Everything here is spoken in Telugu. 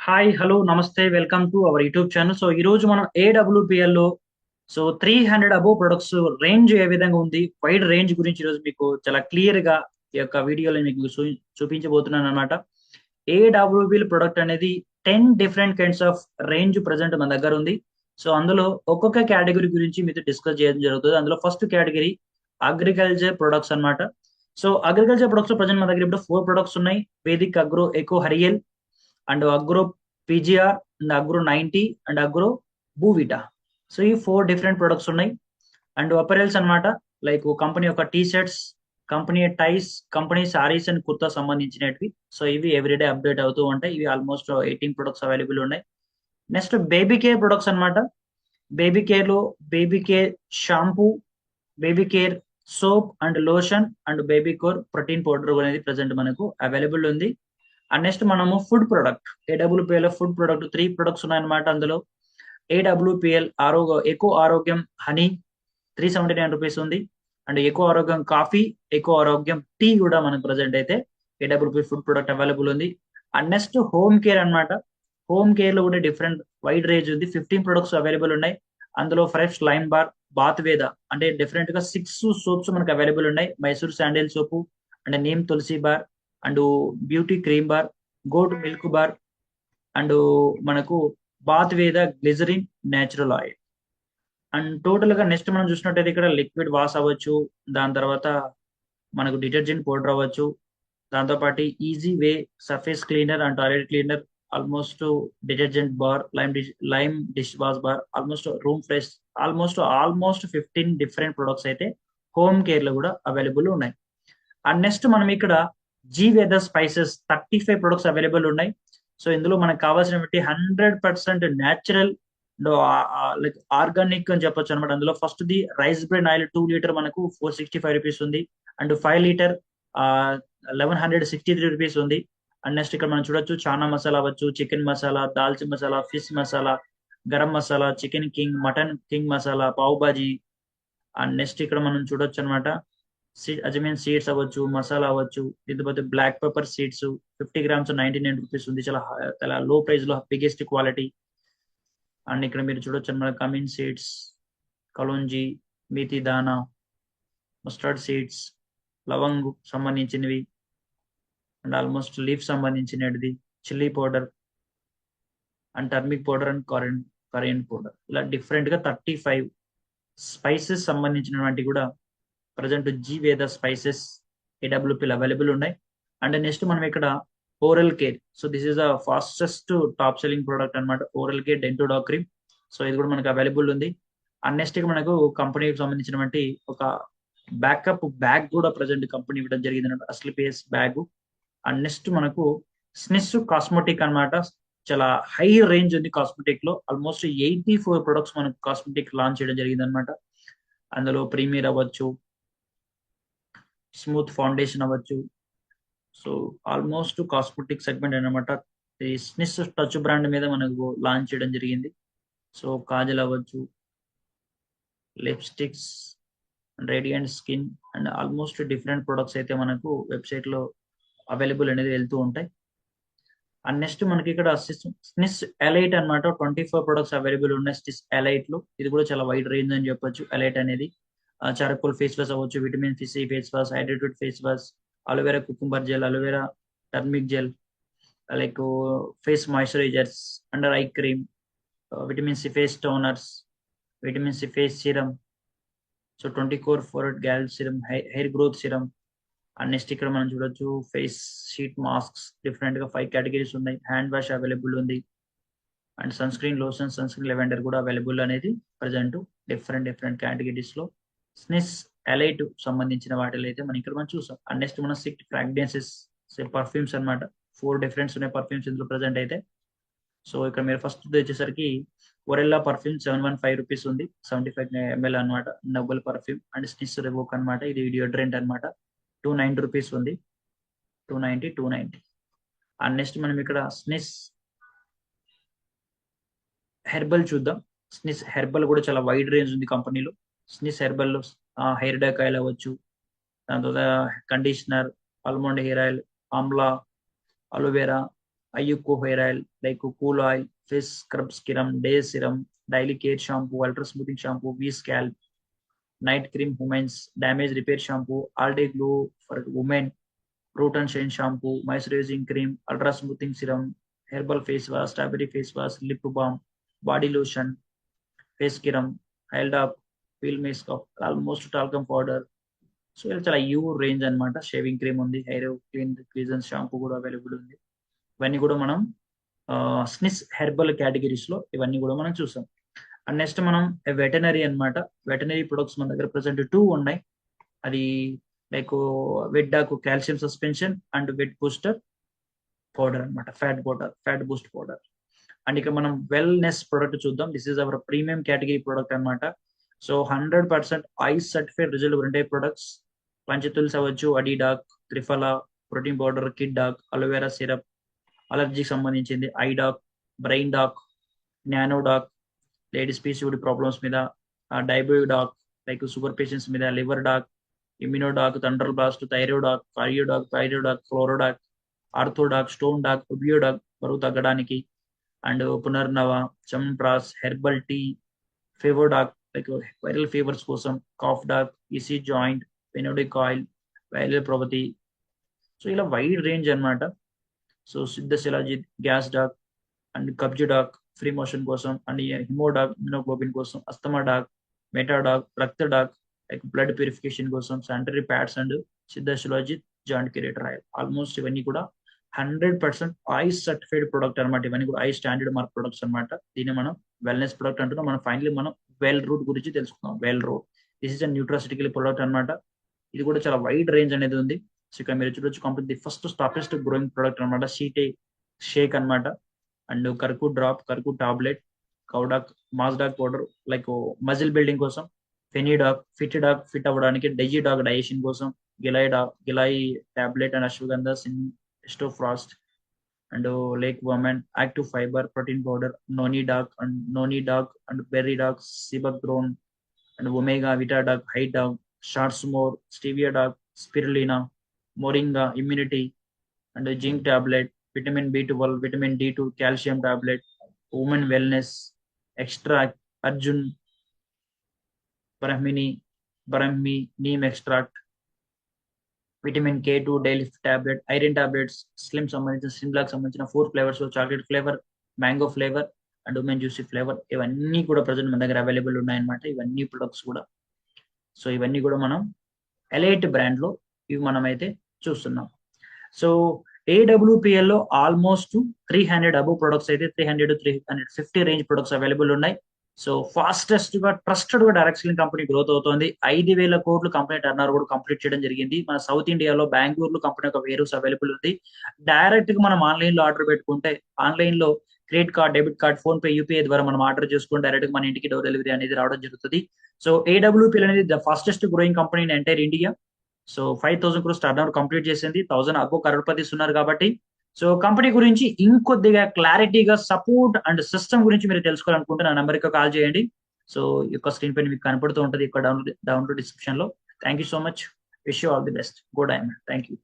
హాయ్ హలో నమస్తే welcome to our YouTube channel. So ఈ రోజు మనం AWPL లో 300 అబోవ్ ప్రొడక్ట్స్ రేంజ్ ఏ విధంగా ఉంది, వైడ్ రేంజ్ గురించి ఈరోజు మీకు చాలా క్లియర్ గా ఈ యొక్క వీడియోలో మీకు చూపించబోతున్నాను అనమాట. AWPL ప్రొడక్ట్ అనేది 10 different kinds of range present మన దగ్గర ఉంది. సో అందులో ఒక్కొక్క కేటగిరీ గురించి మీతో డిస్కస్ చేయడం జరుగుతుంది. అందులో ఫస్ట్ కేటగిరీ అగ్రికల్చర్ ప్రొడక్ట్స్ అన్నమాట. సో అగ్రికల్చర్ ప్రొడక్ట్స్ లో ప్రజెంట్ మన దగ్గర ఇప్పుడు 4 ప్రొడక్ట్స్ ఉన్నాయి. వేదిక్ అగ్రో ఎకో హరియల్ and agro PGR and agro 90 and agro బూవిటా. సో ఈ 4 డిఫరెంట్ ప్రొడక్ట్స్ ఉన్నాయి. అండ్ అపరెల్స్ అన్నమాట, లైక్ కంపెనీ యొక్క T shirts, company ties, company saris and kurta సంబంధించినవి. సో ఇవి ఎవ్రీడే అప్డేట్ అవుతూ ఉంటాయి. ఇవి ఆల్మోస్ట్ 18 ప్రొడక్ట్స్ అవైలబుల్ ఉన్నాయి. నెక్స్ట్ బేబీ కేర్ ప్రొడక్ట్స్ అన్నమాట. బేబీ కేర్ లో baby care shampoo, baby care soap and lotion and baby core protein powder అనేది ప్రజెంట్ మనకు అవైలబుల్ ఉంది. అండ్ నెక్స్ట్ మనము ఫుడ్ ప్రొడక్ట్, AWPL లో ఫుడ్ ప్రొడక్ట్ 3 ప్రొడక్ట్స్ ఉన్నాయన్నమాట. అందులో AWPL ఎకో ఆరోగ్యం హనీ 379 రూపీస్ ఉంది. అండ్ ఎకో ఆరోగ్యం కాఫీ, ఎకో ఆరోగ్యం టీ కూడా మనకు ప్రజెంట్ అయితే AWPL ఫుడ్ ప్రొడక్ట్ అవైలబుల్ ఉంది. అండ్ నెక్స్ట్ హోమ్ కేర్ అన్నమాట. హోమ్ కేర్ లో కూడా డిఫరెంట్ వైడ్ రేంజ్ ఉంది. 15 ప్రొడక్ట్స్ అవైలబుల్ ఉన్నాయి. అందులో ఫ్రెష్ లైమ్ బార్, బాత్ వేద అంటే డిఫరెంట్ గా 6 సోప్స్ మనకు అవైలబుల్ ఉన్నాయి. Mysore sandal soap and neem tulsi bar and beauty cream bar, goat milk bar and మనకు bath Veda glycerin natural oil. And total గా నెక్స్ట్ మనం చూసినట్టయితే ఇక్కడ లిక్విడ్ వాష్ అవ్వచ్చు, దాని తర్వాత మనకు డిటర్జెంట్ పౌడర్ అవ్వచ్చు, దాంతో పాటు easy way surface cleaner and toilet cleaner, almost detergent bar, lime dish wash bar, almost room fresh, almost 15 different products అయితే హోమ్ కేర్ లో కూడా అవైలబుల్ ఉన్నాయి. అండ్ నెక్స్ట్ మనం ఇక్కడ జీ వెదర్ స్పైసెస్ 35 ప్రొడక్ట్స్ అవైలబుల్ ఉన్నాయి. సో ఇందులో మనకు కావాల్సినటువంటి 100% న్యాచురల్ లైక్ ఆర్గానిక్ అని చెప్పొచ్చు అనమాట. అందులో first the rice bran oil 2 litre మనకు 465 రూపీస్ ఉంది. అండ్ 5 లీటర్ 1163 రూపీస్ ఉంది. అండ్ నెక్స్ట్ ఇక్కడ మనం చూడొచ్చు చానా మసాలా అవ్వచ్చు, చికెన్ మసాలా, దాల్చిన masala, fish masala, garam masala, chicken king, mutton king masala, pav bhaji. And next ఇక్కడ మనం చూడొచ్చు అనమాట అజమీన్ సీడ్స్ అవ్వచ్చు, మసాలా అవ్వచ్చు, లేకపోతే black pepper seeds 50 grams 99 rupees ఉంది. చాలా చాలా లో ప్రైస్ లో బిగ్గెస్ట్ క్వాలిటీ. అండ్ ఇక్కడ మీరు చూడొచ్చు అనమాట కమిన్ సీడ్స్, కలోంజీ, మేతి దానా, మస్టర్డ్ సీడ్స్, లవంగ్ సంబంధించినవి అండ్ ఆల్మోస్ట్ లీఫ్ సంబంధించినది, chilli powder and turmeric powder and coriander powder. ఇలా డిఫరెంట్ గా 35 స్పైసెస్ సంబంధించినటువంటి కూడా ప్రజెంట్ జీ వేద స్పైసెస్ AWPL అవైలబుల్ ఉన్నాయి. అండ్ నెక్స్ట్ మనం ఇక్కడ oral care. So this is the fastest top selling product అనమాట, oral care dento doc cream. So ఇది కూడా మనకు అవైలబుల్ ఉంది. అండ్ నెక్స్ట్ మనకు కంపెనీకి సంబంధించినటువంటి ఒక బ్యాకప్ బ్యాగ్ కూడా ప్రజెంట్ కంపెనీ ఇవ్వడం జరిగింది అనమాట, అసలు పేస్ బ్యాగ్. అండ్ నెక్స్ట్ మనకు స్నిస్ కాస్మెటిక్ అన్నమాట. చాలా హై రేంజ్ ఉంది కాస్మెటిక్ లో, ఆల్మోస్ట్ 84 ప్రొడక్ట్స్ మనకు కాస్మెటిక్ లాంచ్ చేయడం జరిగింది అనమాట. అందులో ప్రీమియర్ అవ్వచ్చు, స్మూత్ ఫౌండేషన్ అవ్వచ్చు. సో ఆల్మోస్ట్ కాస్మెటిక్ సెగ్మెంట్ అన్నమాట. ఈ స్నిస్ టచ్ బ్రాండ్ మీద మనకు లాంచ్ చేయడం జరిగింది. సో కాజల్ అవ్వచ్చు, lipsticks, radiant skin and almost different products అయితే మనకు వెబ్సైట్ లో అవైలబుల్ అనేది వెళ్తూ ఉంటాయి. అండ్ నెక్స్ట్ మనకి ఇక్కడ స్నిస్ ఎలైట్ అన్నమాట, 24 ప్రొడక్ట్స్ అవైలబుల్ ఉన్నాయి స్నిస్ ఎలైట్ లో. ఇది కూడా చాలా వైడ్ రేంజ్ అని చెప్పొచ్చు. ఎలైట్ అనేది చార్కోల్ ఫేస్ వాష్ అవ్వచ్చు, vitamin C face wash, hydrated face wash, aloe vera cucumber gel, aloe vera turmeric gel, like face moisturisers, under eye cream, vitamin C face toners, vitamin C face serum, so 24 ఫోరెట్ గ్యాల్ serum, hair growth serum. And next ఇక్కడ మనం చూడొచ్చు ఫేస్ షీట్ మాస్క్స్, డిఫరెంట్ గా 5 కేటగిరీస్ ఉన్నాయి. హ్యాండ్ వాష్ అవైలబుల్ ఉంది. And sunscreen lotion, sunscreen lavender కూడా అవైలబుల్ అనేది ప్రజెంట్ డిఫరెంట్ కేటగిరీస్ లో స్నిస్ ఎలైట్ సంబంధించిన వాటిలో అయితే మనం ఇక్కడ మనం చూసాం. అండ్ నెక్స్ట్ మనం 6 ఫ్రాగ్రెన్సెస్ పర్ఫ్యూమ్స్ అన్నమాట. 4 డిఫరెంట్స్ ఉన్నాయి పర్ఫ్యూమ్స్ ఇందులో ప్రజెంట్ అయితే. సో ఇక్కడ మీరు ఫస్ట్ వచ్చేసరికి ఒరెల్లా పర్ఫ్యూమ్ 715 రూపీస్ ఉంది, 75 ml అనమాట, నోబెల్ పర్ఫ్యూమ్. అండ్ స్నిస్ రివోక్ అనమాట, ఇది డియోడ్రెంట్ అనమాట, 290 రూపీస్ ఉంది, 290. అండ్ నెక్స్ట్ మనం ఇక్కడ స్నిస్ హెర్బల్ చూద్దాం. స్నిస్ హెర్బల్ కూడా చాలా వైడ్ రేంజ్ ఉంది కంపెనీలో. స్నిస్ హెర్బల్ లో హెయిర్ డక్ ఆయిల్ అవ్వచ్చు, దాని తర్వాత conditioner, almond hair oil, Amla, aloe vera, Ayuko hair oil, like cool oil, face scrub serum, day serum, daily care shampoo, ultra smoothing shampoo, V scalp, night cream women's damage repair shampoo, all day glow for women, root and shine shampoo, moisturizing cream, ultra smoothing serum, herbal face wash, strawberry face wash, lip balm, body lotion, face serum, held up, peel mask of almost talcum powder. So ఇలా చాలా యూ రేంజ్ అన్నమాట. షేవింగ్ క్రీమ్ ఉంది, హెయిర్ క్లీన్ క్లీజన్ షాంపూ కూడా అవైలబుల్ ఉంది. ఇవన్నీ కూడా మనం స్నిస్ హెర్బల్ కేటగిరీస్ లో ఇవన్నీ కూడా మనం చూసాం. అండ్ నెక్స్ట్ మనం వెటనరీ అన్నమాట. వెటనరీ ప్రొడక్ట్స్ మన దగ్గర ప్రెసెంట్ 2 ఉన్నాయి. అది like vet doc calcium suspension and vet booster powder అన్నమాట. Fat boost powder. అండ్ ఇక మనం వెల్నెస్ ప్రొడక్ట్ చూద్దాం. This is our premium category product అన్నమాట. సో 100% ఐస్ సర్టిఫైడ్ రిజల్ట్ ఉండే ప్రొడక్ట్స్. పంచతుల్స్ అవ్వచ్చు, అడిడాక్, Triphala, protein powder, kid doc, aloe vera syrup, అలర్జీకి సంబంధించింది, eye doc, brain doc, nano doc, ladies PCOD problems మీద, డైబో డాక్ లైక్ షుగర్ పేషెంట్స్ మీద, liver doc, immuno doc, thunder blast, thyrodoc, thyrodoc, ఫ్లోరోడాక్, ఆర్థోడాక్, స్టోన్ డాక్, ఒబియోడాక్ బరువు తగ్గడానికి, అండ్ పునర్నవ, చమ్ప్రాస్, హెర్బల్ టీ, ఫేవోడాక్ లైక్ వైరల్ ఫీవర్స్ కోసం, కాఫ్ డాక్, ఈసీ జాయింట్, పెనోడిక్ ఆయిల్, వైరల్ ప్రొపతి. సో ఇలా వైడ్ రేంజ్ అన్నమాట. So Siddha Shilajit, gas doc and కబ్జి డాక్ ఫ్రీ మోషన్ కోసం, అండ్ హిమోడాక్ హిమోగ్లోబిన్ కోసం, అస్తమా డాక్, మెటాడాక్, రక్త డాక్ లైక్ బ్లడ్ ప్యూరిఫికేషన్ కోసం, శానిటరీ ప్యాడ్స్ అండ్ సిద్ధ శిలాజిత్ జాయింట్ కిరేటర్ ఆయిల్. ఆల్మోస్ట్ ఇవన్నీ కూడా 100% ఐస్ సర్టిఫైడ్ ప్రొడక్ట్ అనమాట. ఇవన్నీ కూడా ఐ స్టాండర్డ్ మార్క్ ప్రొడక్ట్స్ అనమాట. దీన్ని మనం వెల్నెస్ ప్రొడక్ట్ అంటున్నాం. మనం ఫైనల్లీ మనం వెల్ రూట్ గురించి తెలుసుకుందాం. Well root this is a nutraceutical product అనమాట. ఇది కూడా చాలా వైడ్ రేంజ్ అనేది ఉంది. సో ఇక్కడ మీరు చూడొచ్చు, కంపెనీ ఫస్ట్ స్టాపెస్ట్ గ్రోయింగ్ ప్రొడక్ట్ అనమాట. షేక్ అనమాట. అండ్ కర్కు డ్రాప్, కర్కు టాబ్లెట్, కౌడాక్, మాస్డాక్ పౌడర్ లైక్ మజిల్ బిల్డింగ్ కోసం, ఫెనీడాక్, ఫిట్ అవ్వడానికి, డైజీడాక్ డైజెషన్ కోసం, గిలాయి టాబ్లెట్ అండ్ అశ్వగంధ స్టోఫ్రాస్ట్ అండ్ లేక్ వమన్, active fibre protein powder, noni doc and berry doc, సిబక్డ్రోన్ అండ్ ఒమేగా, విటాడాక్, హైడాక్, shorts more, stevia doc, spirulina, moringa, immunity and zinc tablet, vitamin B12, vitamin D2, calcium tablet, women wellness, extract, Arjun, Brahmi neem extract, vitamin K2 daily tablet, iron tablets, slim black సంబంధించిన 4 flavours, chocolate flavour, mango flavour and women juicy flavour. ఇవన్నీ కూడా ప్రజెంట్ మన దగ్గర అవైలబుల్ ఉన్నాయన్నమాట. ఇవన్నీ ప్రొడక్ట్స్ కూడా. సో ఇవన్నీ కూడా మనం ఎలైట్ బ్రాండ్ లో ఇవి మనం అయితే చూస్తున్నాం. సో ఏడబ్ల్యూపిఎల్ లో ఆల్మోస్ట్ 300 అబవ్ ప్రొడక్ట్స్ అయితే 300 to 350 రేంజ్ ప్రొడక్ట్స్ అవైలబుల్ ఉన్నాయి. సో ఫాస్టెస్ట్ గా ట్రస్టెడ్ గా డైరెక్ట్ సెల్లింగ్ కంపెనీ గ్రోత్ అవుతోంది. 5,000 కోట్లు కంపెనీ టర్నర్ కూడా కంప్లీట్ చేయడం జరిగింది. మన సౌత్ ఇండియాలో బెంగళూరులో కంపెనీ ఒక వేర్ హౌస్ అవైలబుల్ ఉంది. డైరెక్ట్ గా మనం ఆన్లైన్ లో ఆర్డర్ పెట్టుకుంటే, ఆన్లైన్ లో credit card, debit card, phone pay, UPI ద్వారా మనం ఆర్డర్ చేసుకుంటే డైరెక్ట్ గా మన ఇంటికి డోర్ డెలివరీ అనేది రావడం జరుగుతుంది. సో ఏడబ్ల్యూపీఎల్ అనేది the fastest growing company in entire India. So 5,000 crores turn complete చేసింది. 1,000 అబో కరోడ్పతిస్ ఉన్నారు కాబట్టి. సో కంపెనీ గురించి ఇంకొద్దిగా క్లారిటీగా సపోర్ట్ అండ్ సిస్టమ్ గురించి మీరు తెలుసుకోవాలనుకుంటే నా నెంబర్కి కాల్ చేయండి. సో ఈ యొక్క స్క్రీన్ పైన మీకు కనపడుతూ ఉంటుంది, ఇక్కడ డౌన్లోడ్ డిస్క్రిప్షన్ లో. Thank you so much. Wish you all the best. Good diamond. Thank you.